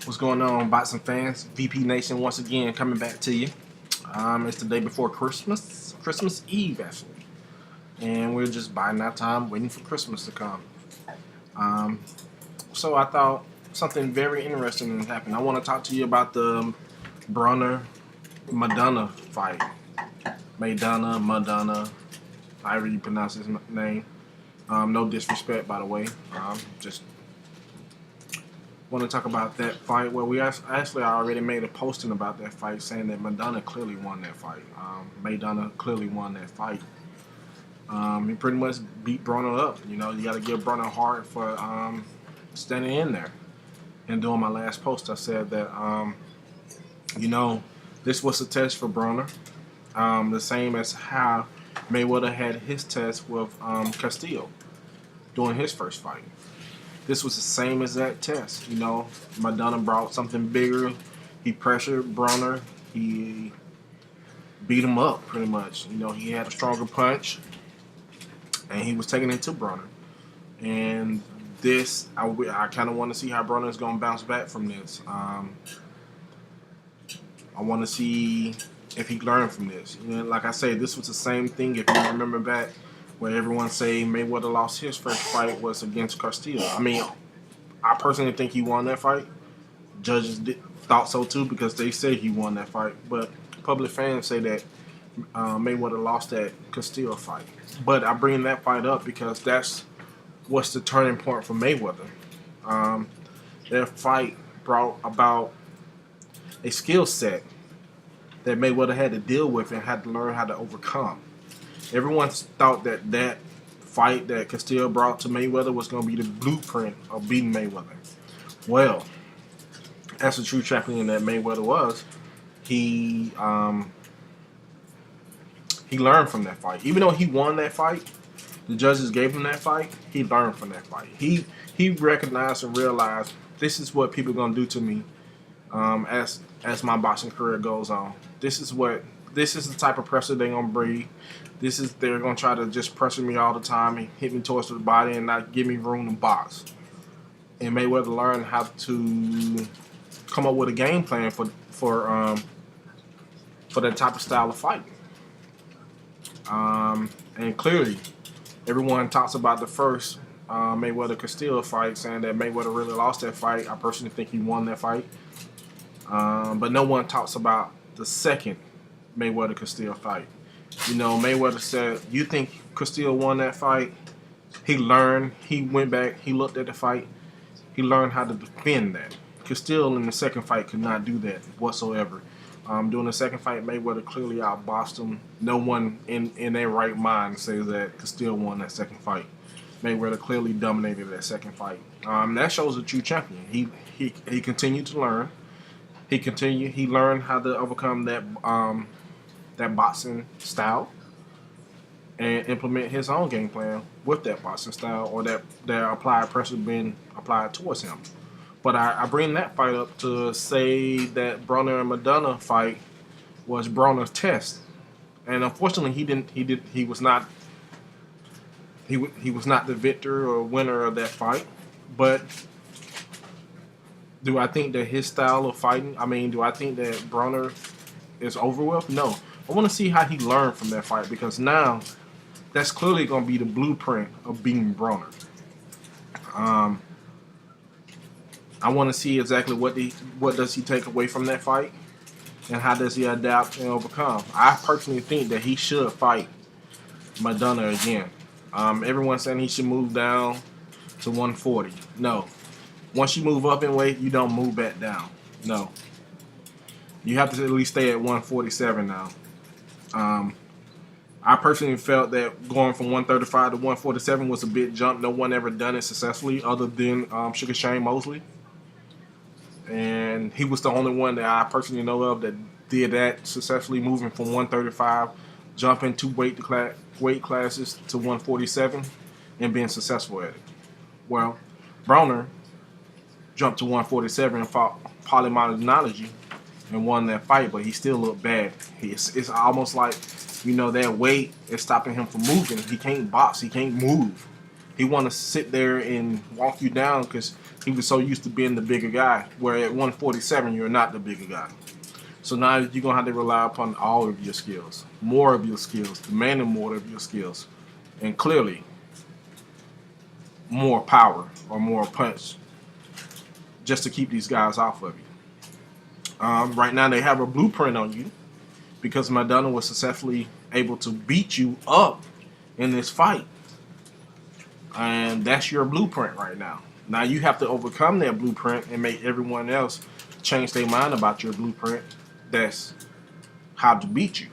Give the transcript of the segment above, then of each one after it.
What's going on, boxing fans? VP Nation once again coming back to you. It's the day before Christmas Eve actually, and we're just biding our time, waiting for Christmas to come. Um, so I thought something very interesting has happened. I want to talk to you about the Broner Maidana fight. Maidana, however you pronounce his name. No disrespect, by the way. Just want to talk about that fight. Well, we actually already made a posting about that fight, saying that Maidana clearly won that fight. Maidana clearly won that fight. He pretty much beat Broner up. You know, you got to give Broner hard for standing in there. And doing my last post, I said that this was a test for Broner, the same as how Mayweather had his test with Castillo during his first fight. This was the same exact test. Maidana brought something bigger. He pressured Broner. He beat him up pretty much. He had a stronger punch, and he was taking it to Broner. And this, I kind of want to see how Broner is going to bounce back from this. I want to see if he learned from this. Like I said, this was the same thing. If you remember back, where everyone say Mayweather lost his first fight was against Castillo. I mean, I personally think he won that fight. Judges thought so too because they say he won that fight. But public fans say that Mayweather lost that Castillo fight. But I bring that fight up because that's what's the turning point for Mayweather. That fight brought about a skill set that Mayweather had to deal with and had to learn how to overcome. Everyone thought that fight that Castillo brought to Mayweather was going to be the blueprint of beating Mayweather. Well, as a true champion that Mayweather was, he learned from that fight. Even though he won that fight, the judges gave him that fight, he learned from that fight. He recognized and realized this is what people are going to do to me as my boxing career goes on. This is the type of pressure they're going to bring. They're going to try to just pressure me all the time and hit me towards the body and not give me room to box. And Mayweather learned how to come up with a game plan for that type of style of fighting. And clearly, everyone talks about the first Mayweather-Castillo fight, saying that Mayweather really lost that fight. I personally think he won that fight. But no one talks about the second Mayweather-Castillo fight. Mayweather said, you think Castillo won that fight? He learned. He went back. He looked at the fight. He learned how to defend that. Castillo in the second fight could not do that whatsoever. During the second fight, Mayweather clearly outboxed him. No one in their right mind says that Castillo won that second fight. Mayweather clearly dominated that second fight. That shows a true champion. He continued to learn. He learned how to overcome that boxing style and implement his own game plan with that boxing style, or that applied pressure being applied towards him. But I bring that fight up to say that Broner and Maidana fight was Broner's test, and unfortunately he was not the victor or winner of that fight. But do I think that his style of fighting? I mean, do I think that Broner is over with? No. I want to see how he learned from that fight, because now that's clearly going to be the blueprint of beating Broner. I want to see exactly what does he take away from that fight, and how does he adapt and overcome. I personally think that he should fight Maidana again. Everyone's saying he should move down to 140. No. Once you move up in weight, you don't move back down. No. You have to at least stay at 147 now. I personally felt that going from 135 to 147 was a big jump. No one ever done it successfully other than Sugar Shane Mosley. And he was the only one that I personally know of that did that successfully, moving from 135, jumping two weight classes to 147, and being successful at it. Well, Broner jumped to 147 and fought Paulie Malignaggi and won that fight, but he still looked bad. It's almost like, that weight is stopping him from moving. He can't box. He can't move. He want to sit there and walk you down because he was so used to being the bigger guy. Where at 147, you're not the bigger guy. So now you're gonna have to rely upon all of your skills, more of your skills, demanding more of your skills, and clearly more power or more punch, just to keep these guys off of you. Right now they have a blueprint on you because Maidana was successfully able to beat you up in this fight. And that's your blueprint right now. Now you have to overcome that blueprint and make everyone else change their mind about your blueprint. That's how to beat you.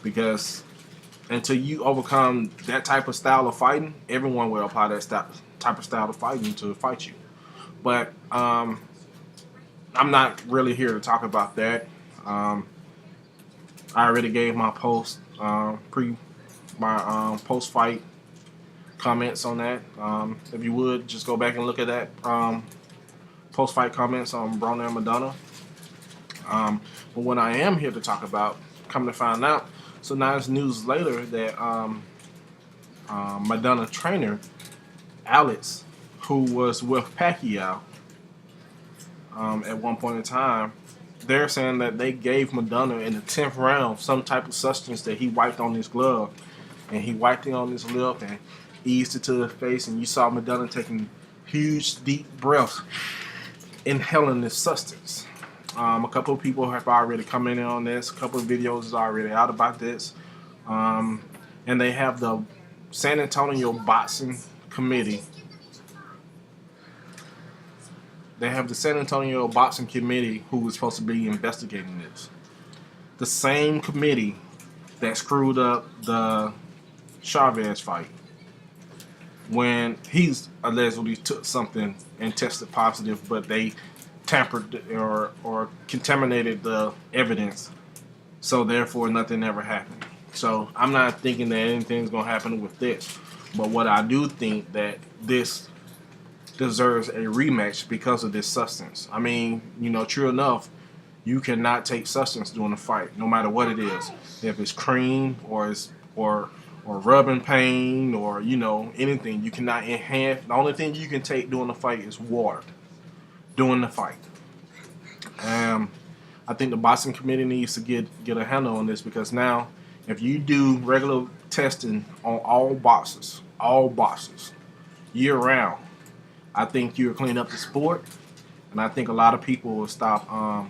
Because until you overcome that type of style of fighting, everyone will apply that type of style of fighting to fight you. But I'm not really here to talk about that. I already gave my post post-fight comments on that. If you would, just go back and look at that post-fight comments on Broner and Maidana. But what I am here to talk about, come to find out, so now it's news later that Maidana trainer, Alex, who was with Pacquiao at one point in time, they're saying that they gave Maidana in the 10th round some type of substance that he wiped on his glove. And he wiped it on his lip and eased it to the face. And you saw Maidana taking huge, deep breaths, inhaling this substance. A couple of people have already commented on this. A couple of videos is already out about this. And they have the San Antonio Boxing Committee. They have the San Antonio Boxing Committee who was supposed to be investigating this. The same committee that screwed up the Chavez fight when he's allegedly took something and tested positive, but they tampered or contaminated the evidence, so therefore nothing ever happened. So I'm not thinking that anything's going to happen with this, but what I do think that this deserves a rematch because of this substance. I mean, true enough, you cannot take substance during a fight, no matter what it is. If it's cream or rubbing pain or anything, you cannot enhance. The only thing you can take during the fight is water. During the fight, I think the boxing committee needs to get a handle on this, because now, if you do regular testing on all boxers, year round, I think you'll clean up the sport, and I think a lot of people will stop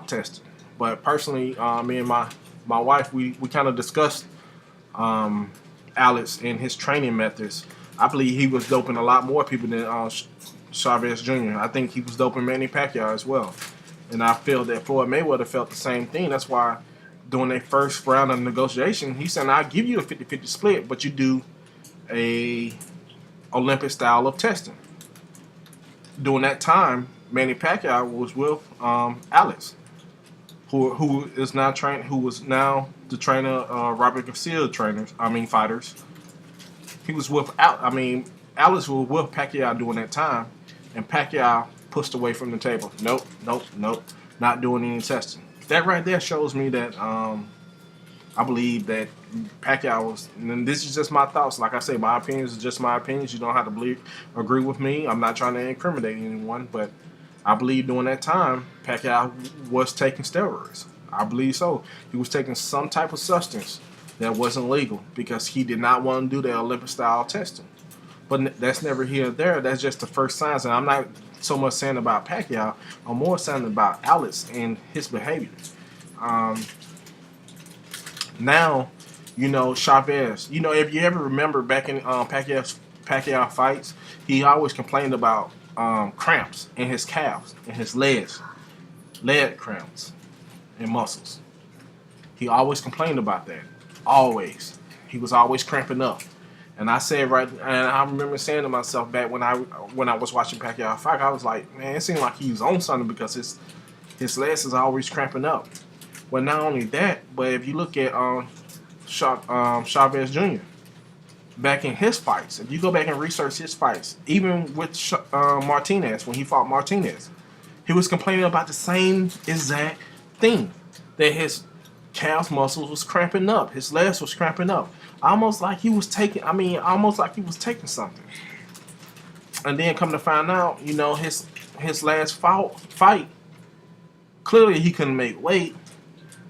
testing. But personally, me and my wife, we kind of discussed Alex and his training methods. I believe he was doping a lot more people than Chavez Jr. I think he was doping Manny Pacquiao as well. And I feel that Floyd Mayweather felt the same thing. That's why during their first round of negotiation, he said, I'll give you a 50-50 split, but you do a Olympic style of testing. During that time, Manny Pacquiao was with Alex, who is now who was now the trainer, Robert Garcia fighters. He was with Alex was with Pacquiao during that time, and Pacquiao pushed away from the table. Nope, not doing any testing. That right there shows me that I believe that Pacquiao was, and this is just my thoughts. Like I say, my opinions is just my opinions. You don't have to agree with me. I'm not trying to incriminate anyone, but I believe during that time, Pacquiao was taking steroids. I believe so. He was taking some type of substance that wasn't legal because he did not want to do the Olympic-style testing. But that's never here or there. That's just the first signs. And I'm not so much saying about Pacquiao. I'm more saying about Alex and his behavior. Now, Chavez. If you ever remember back in Pacquiao fights, he always complained about cramps in his calves and his legs, leg cramps and muscles. He always complained about that. Always. He was always cramping up. And I said and I remember saying to myself back when I was watching Pacquiao fight, I was like, man, it seemed like he was on something because his legs is always cramping up. Well, not only that, but if you look at Chavez Jr., back in his fights, if you go back and research his fights, even with Martinez, when he fought Martinez, he was complaining about the same exact thing, that his calf muscles was cramping up, his legs was cramping up. almost like he was taking. I mean, almost like he was taking something. And then come to find out, his last fight, clearly he couldn't make weight.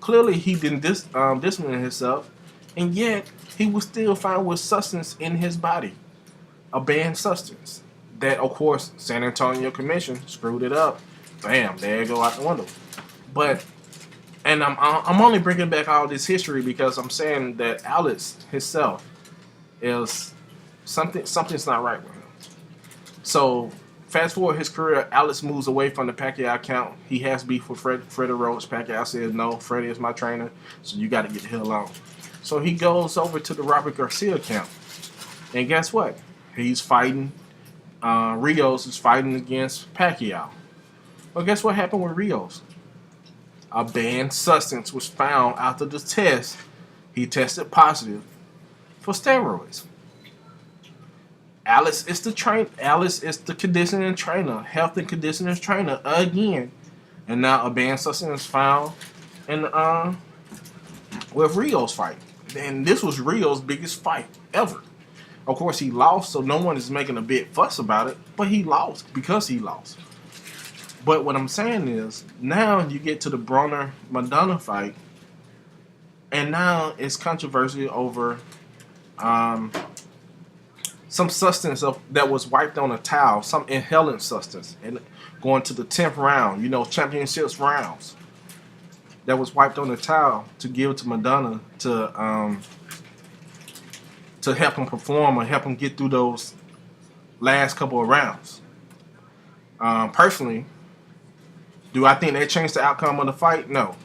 Clearly he didn't discipline himself, and yet he was still found with substance in his body, a banned substance. That, of course, San Antonio Commission screwed it up. Bam, there you go out the window. But, and I'm only bringing back all this history because I'm saying that Alex himself is something's not right with him. So, fast forward his career, Alex moves away from the Pacquiao account. He has beef with Freddie Roach. Pacquiao says, no, Freddie is my trainer, so you got to get the hell alone. So he goes over to the Robert Garcia account. And guess what? He's fighting. Rios is fighting against Pacquiao. Well, guess what happened with Rios? A banned substance was found after the test. He tested positive for steroids. Alice is the conditioning trainer, health and conditioning trainer again, and now a banned substance is found in with Rios fight. And this was Rios' biggest fight ever. Of course, he lost, so no one is making a big fuss about it. But he lost because he lost. But what I'm saying is, now you get to the Broner Maidana fight, and now it's controversy over some substance that was wiped on a towel, some inhalant substance, and going to the 10th round, championships rounds, that was wiped on the towel to give to Maidana to help him perform or help him get through those last couple of rounds. Personally, do I think that changed the outcome of the fight? No.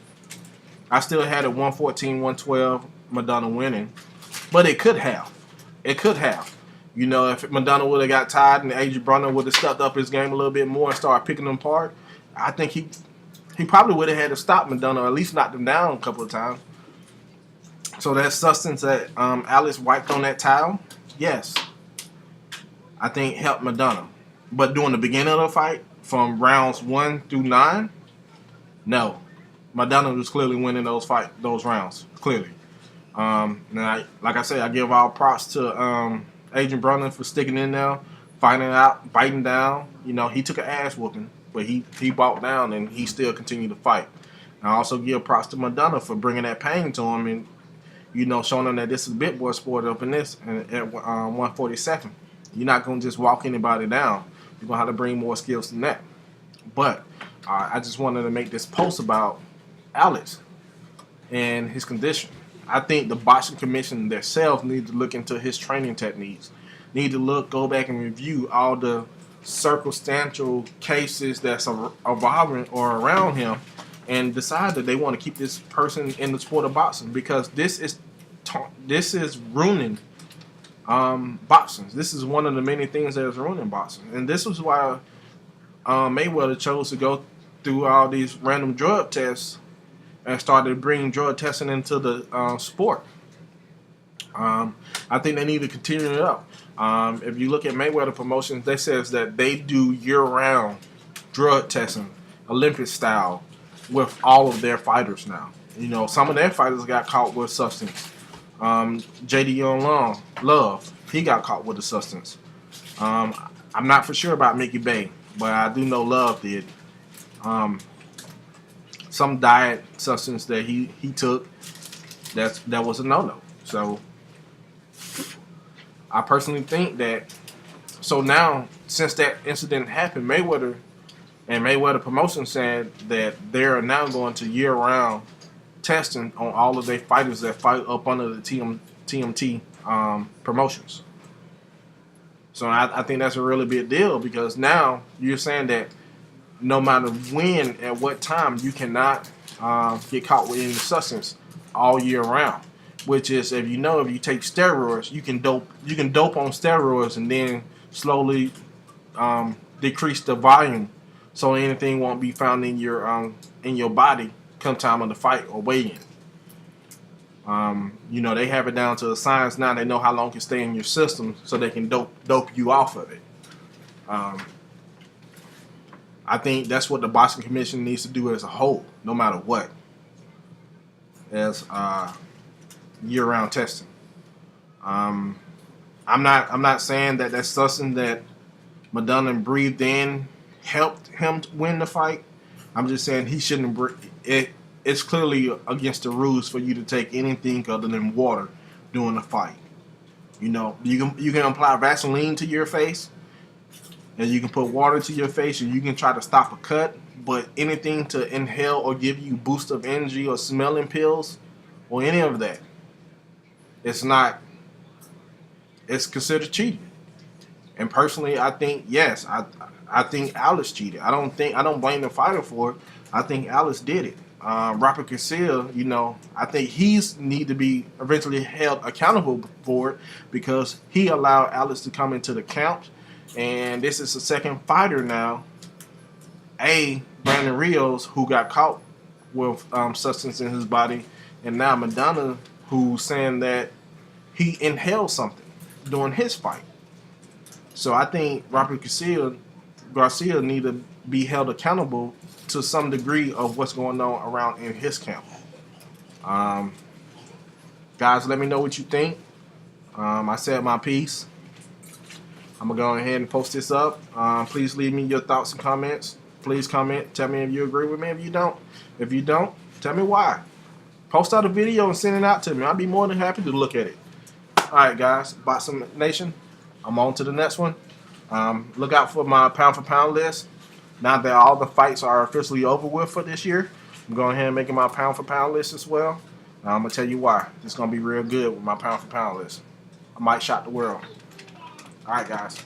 I still had it 114-112, Maidana winning. But it could have. It could have. If Maidana would have got tired and Adrian Broner would have stepped up his game a little bit more and started picking them apart, I think he probably would have had to stop Maidana or at least knock him down a couple of times. So that substance that Alex wiped on that towel, yes, I think helped Maidana. But during the beginning of the fight, from rounds 1 through 9, no. Maidana was clearly winning those rounds, clearly. And like I said, I give all props to Adrian Broner for sticking in there, fighting out, biting down. He took an ass whooping, but he bought down and he still continued to fight. And I also give props to Maidana for bringing that pain to him and showing him that this is a big boy sport up in this at 147. You're not going to just walk anybody down. You're going to have to bring more skills than that. But I just wanted to make this post about Alex and his condition. I think the boxing commission themselves need to look into his training techniques. Need to go back and review all the circumstantial cases that's evolving or around him and decide that they want to keep this person in the sport of boxing because this is ruining boxing. This is one of the many things that is ruining boxing. And this was why Mayweather chose to go through all these random drug tests and started bringing drug testing into the sport. I think they need to continue it up. If you look at Mayweather Promotions, they says that they do year-round drug testing, Olympic style, with all of their fighters now. Some of their fighters got caught with substance. J.D. Young Love, he got caught with the substance. I'm not for sure about Mickey Bay, but I do know Love did. Some diet substance that he took, that was a no-no. So I personally think that. So now, since that incident happened, Mayweather and Mayweather Promotions said that they are now going to year-round testing on all of their fighters that fight up under the TMT promotions. So I think that's a really big deal because now you're saying that no matter when, at what time, you cannot get caught with any substance all year round. Which is, if you take steroids, you can dope on steroids and then slowly decrease the volume so anything won't be found in your body come time of the fight or weigh-in. They have it down to a science now. They know how long it can stay in your system so they can dope you off of it. I think that's what the boxing commission needs to do as a whole, no matter what, as year-round testing. Um, I'm not saying that that's something that Maidana breathed in helped him to win the fight. I'm just saying he shouldn't. It's clearly against the rules for you to take anything other than water during the fight. You know, you can apply Vaseline to your face, and you can put water to your face, and you can try to stop a cut. But anything to inhale or give you boost of energy or smelling pills or any of that, it's not. It's considered cheating. And personally, I think yes, I think Alice cheated. I don't blame the fighter for it. I think Alice did it. Robert Casilla, you know, I think he's need to be eventually held accountable for it because he allowed Alice to come into the count, and this is the second fighter now. Brandon Rios, who got caught with substance in his body, and now Maidana, who's saying that he inhaled something during his fight. So I think Robert Garcia need to be held accountable to some degree of what's going on around in his camp. Um, Guys, let me know what you think. I said my piece. I'm going to go ahead and post this up. Please leave me your thoughts and comments. Please comment. Tell me if you agree with me. If you don't, tell me why. Post out a video and send it out to me. I'll be more than happy to look at it. All right, guys. Boxing Nation. I'm on to the next one. Look out for my pound for pound list. Now that all the fights are officially over with for this year, I'm going ahead and making my pound for pound list as well. I'm going to tell you why. It's going to be real good with my pound for pound list. I might shock the world. All right, guys.